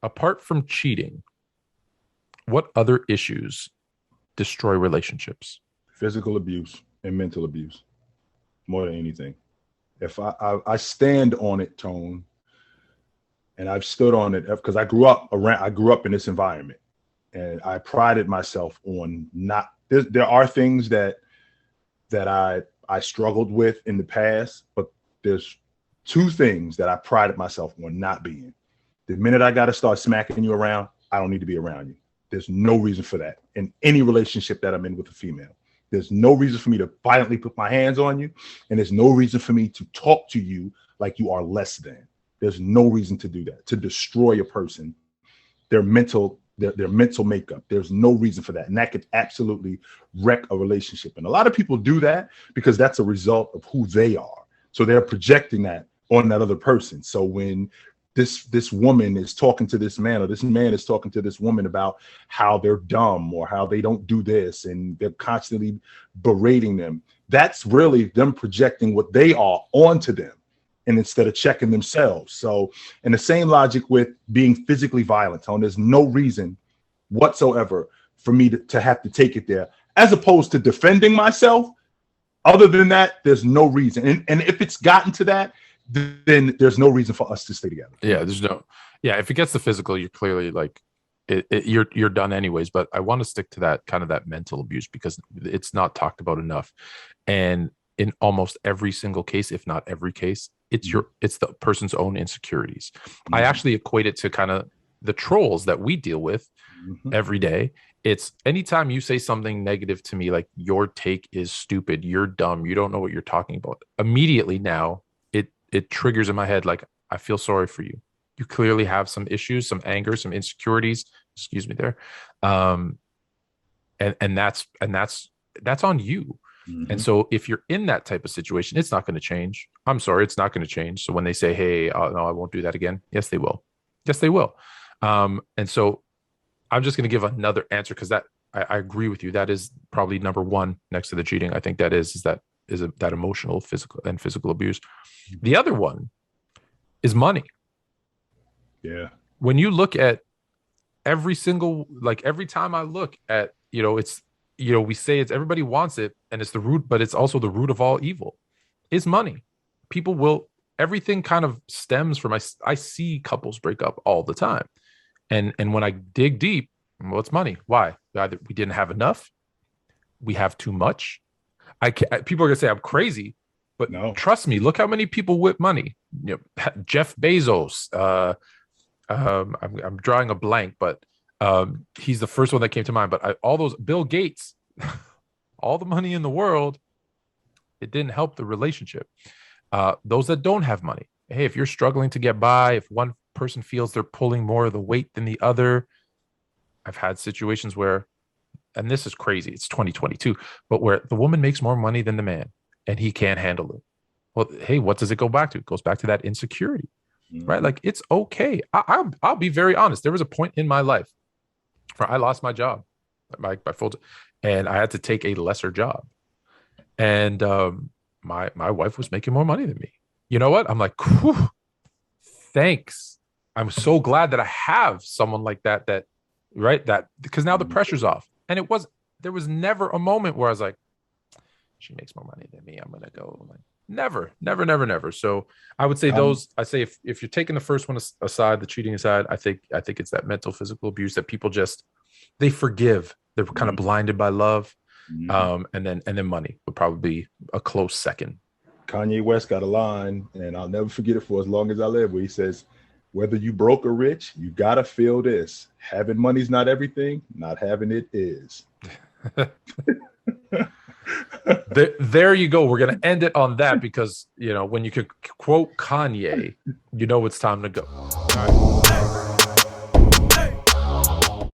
Apart from cheating, what other issues destroy relationships? Physical abuse and mental abuse, more than anything. If I stand on it, Tone, and I've stood on it because I grew up in this environment, and I prided myself on not. There are things that I struggled with in the past, but there's two things that I prided myself on not being. The minute I got to start smacking you around, I don't need to be around you. There's no reason for that in any relationship that I'm in with a female. There's no reason for me to violently put my hands on you, and there's no reason for me to talk to you like you are less than. There's no reason to do that, to destroy a person, their mental makeup. There's no reason for that. And that could absolutely wreck a relationship. And a lot of people do that because that's a result of who they are. So they're projecting that on that other person. So when this woman is talking to this man, or this man is talking to this woman about how they're dumb or how they don't do this, and they're constantly berating them, that's really them projecting what they are onto them, and instead of checking themselves. So, and the same logic with being physically violent, Tone, there's no reason whatsoever for me to have to take it there, as opposed to defending myself. Other than that, there's no reason. And if it's gotten to that, then there's no reason for us to stay together. Yeah, if it gets the physical, you're clearly like you're done anyways. But I want to stick to that kind of that mental abuse, because it's not talked about enough. And in almost every single case, if not every case, it's the person's own insecurities. I actually equate it to kind of the trolls that we deal with every day. It's anytime you say something negative to me, like your take is stupid, you're dumb, you don't know what you're talking about. Immediately now, it triggers in my head, like, I feel sorry for you. You clearly have some issues, some anger, some insecurities. Excuse me there. And that's on you. And so if you're in that type of situation, it's not going to change. I'm sorry, it's not going to change. So when they say, hey, no, I won't do that again. Yes, they will. Yes, they will. And so I'm just going to give another answer, because that I agree with you. That is probably number one next to the cheating. I think that is that emotional, physical abuse. The other one is money. Yeah. When you look at every time I look at, it's, we say it's everybody wants it, and it's the root, but it's also the root of all evil is money. Everything kind of stems from, I see couples break up all the time. And when I dig deep, well, it's money. Why? Either we didn't have enough, we have too much. People are gonna say I'm crazy, but no, trust me. Look how many people with money. Jeff Bezos. I'm drawing a blank, but he's the first one that came to mind. But all those, Bill Gates, all the money in the world, it didn't help the relationship. Those that don't have money, hey, if you're struggling to get by, if one person feels they're pulling more of the weight than the other, I've had situations where, and this is crazy, it's 2022, but where the woman makes more money than the man and he can't handle it. Well, hey, what does it go back to? It goes back to that insecurity, right? Like, it's okay. I'll be very honest. There was a point in my life where I lost my job, my full time, and I had to take a lesser job. And my wife was making more money than me. You know what? I'm like, whew, thanks. I'm so glad that I have someone like that, because now the pressure's off. And there was never a moment where I was like, she makes more money than me, I'm gonna go. Like, never. So I would say if you're taking the first one aside, the cheating aside, I think it's that mental, physical abuse that people they forgive. They're kind of blinded by love. And then money would probably be a close second. Kanye West got a line, and I'll never forget it for as long as I live, where he says, whether you broke or rich, you gotta feel this. Having money's not everything. Not having it is. There you go. We're gonna end it on that, because when you could quote Kanye, it's time to go. All right.